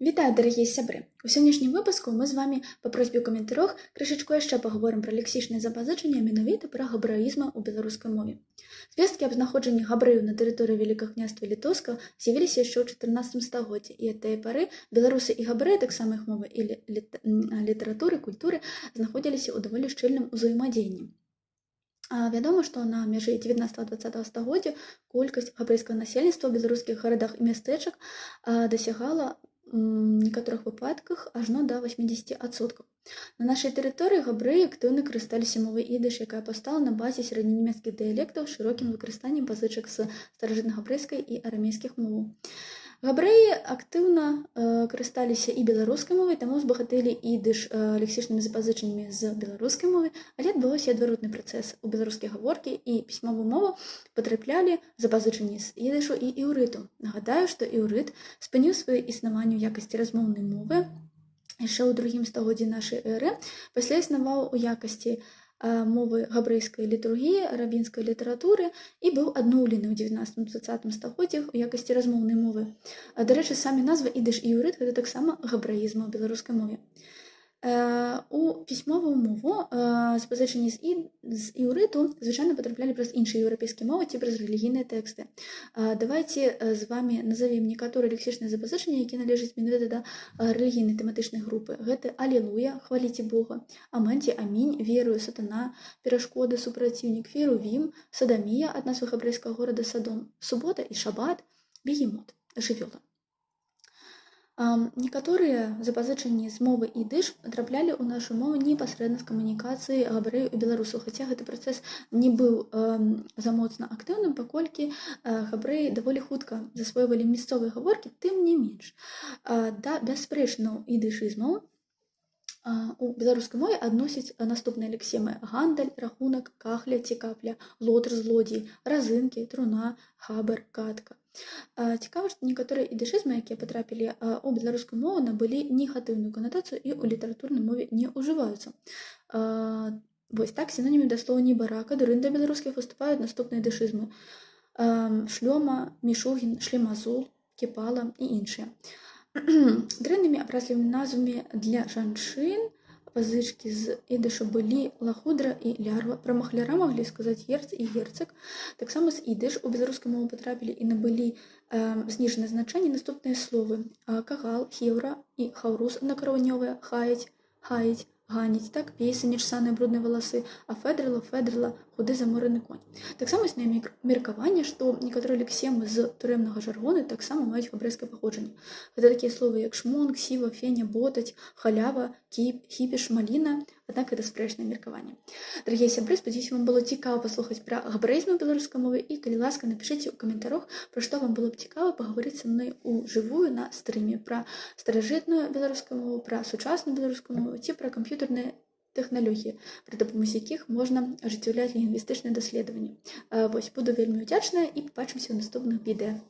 Вітаю, дорогі сябри! У сьогоднішнім випуску ми з вами по просьбі у коментарях крышечку ще поговоримо про лексичне запозичення, менавіта про габраїзми у білоруській мові. Звістки об знаходженні габраїв на території Великого князства Литовського з'явилися ще у 14 стагоддзі, і від тієї пори білоруси і габраї, так само їх мови і літератури, культури, знаходилися у доволі щільному узаємодіянні. Вядома, што на мяжы 19-20 стагоддзя колькасць габрэйскага насельніцтва ў беларускіх гарадах і мястэчак дасягала в некаторых выпадках ажно да 80%. На нашай тэрыторыі габрэі актыўна карысталіся мовай ідыш, якая паўстала на базе сярэднянямецкіх дыялектаў з шырокім выкарыстаннем пазычак з старажытнагабрэйскай і арамейскіх моваў. Габрэі актыўна карысталіся і беларускай мовай, таму збагатылі ідыш лексічнымі запазычаннямі з беларускай мовы, але адбылося адваротны працэс. У беларускія гаворкі і пісьмовую мову патраплялі запазычанні з ідышу і іўрыту. Нагадаю, што іўрыт спыніў сваё існаванне ў якасці размоўнай мовы яшчэ ў другім стагоддзі нашай эры, пасля існаваў у якасці мовы габрэйскай літургіі, рабінскай літаратуры і быў адноўлены ў 19-20 стагоддзях у якасці размоўнай мовы. Дарэчы, самі назвы ідыш і іўрыт – гэта таксама габраізмы ў беларускай мове. У пісьмовую мову запазычанні з іўрыту звычайна патраплялі праз іншыя еўрапейскія мовы ці праз рэлігійныя тэксты. Давайце з вами назовем некаторыя лексічныя запазычанні, якія належаць менавіта да рэлігійнай тэматычнай групы. Гэта алелуя, хваліце Бога, амэнці, амінь, верую, сатана, перашкоды, супраціўнік, верувім, садамія ад назвы габрэйскага горада Садом, субота і шабат, бегемот, жывёла. Некаторыя запазычанні з мовы ідыш патраплялі ў нашу мову непасрэдна з камунікацыі габрэяў і беларусаў, хаця гэты працэс не быў замоцна актыўным, паколькі габрэі даволі хутка засвойвалі мясцовыя гаворкі, тым не менш. Да бясспрэчных ідышызмаў у беларускай мове адносяць наступныя лексемы: гандаль, рахунак, кахля ці капля, лотр, злодзей, разынкі, труна, хабар, катка. Цікава, што некаторыя ідышызмы, якія патрапілі ў беларускую мову, набылі негатыўную канатацыю і ў літаратурнай мове не ўжываюцца. Вось так сінонімы да слова небарака, дурын для беларускіх выступаюць наступныя ідышызмы: шлёма, мішугін, шлемазул, кіпала і іншыя. Дрэннымі апраслівымі назвамі для жанчын пазычкі з ідышу былі лахудра і лярва. Пра махляра маглі сказаць герц і герцаг. Таксама з ідыш у беларускую мову патрапілі і набылі зніжанае значэнне наступныя словы: кагал, хеўра і хаўрус накаранёвыя, хаяць, хаіць, ганіць, так, пейсы, нечесаныя брудныя валасы, а федрыла, худы замораны конь. Таксама існуе меркаванне, што некаторыя лексемы з турэмнага жаргону таксама маюць габрэйскае паходжанне. Гэта такія словы, як шмон, ксіва, феня, ботаць, халява, кіп, хіпіш, маліна, аднак гэта спрэчнае меркаванне. Дарагія сябры, спадзяюся, вам было цікава паслухаць пра габраізм у беларускай мове, і калі ласка, напішыце ў каментарах, пра што вам было б цікава пагаварыць са мной у жывую на стрыме, пра старажытную беларускую мову, пра сучасную беларускую мову ці пра камп'ютарныя тэхналогіі, пры дапамозе якіх можна ажыццяўляць лінгвістычныя даследаванні. Вось, буду вельмі удзячная і пабачымся ў наступных відэа.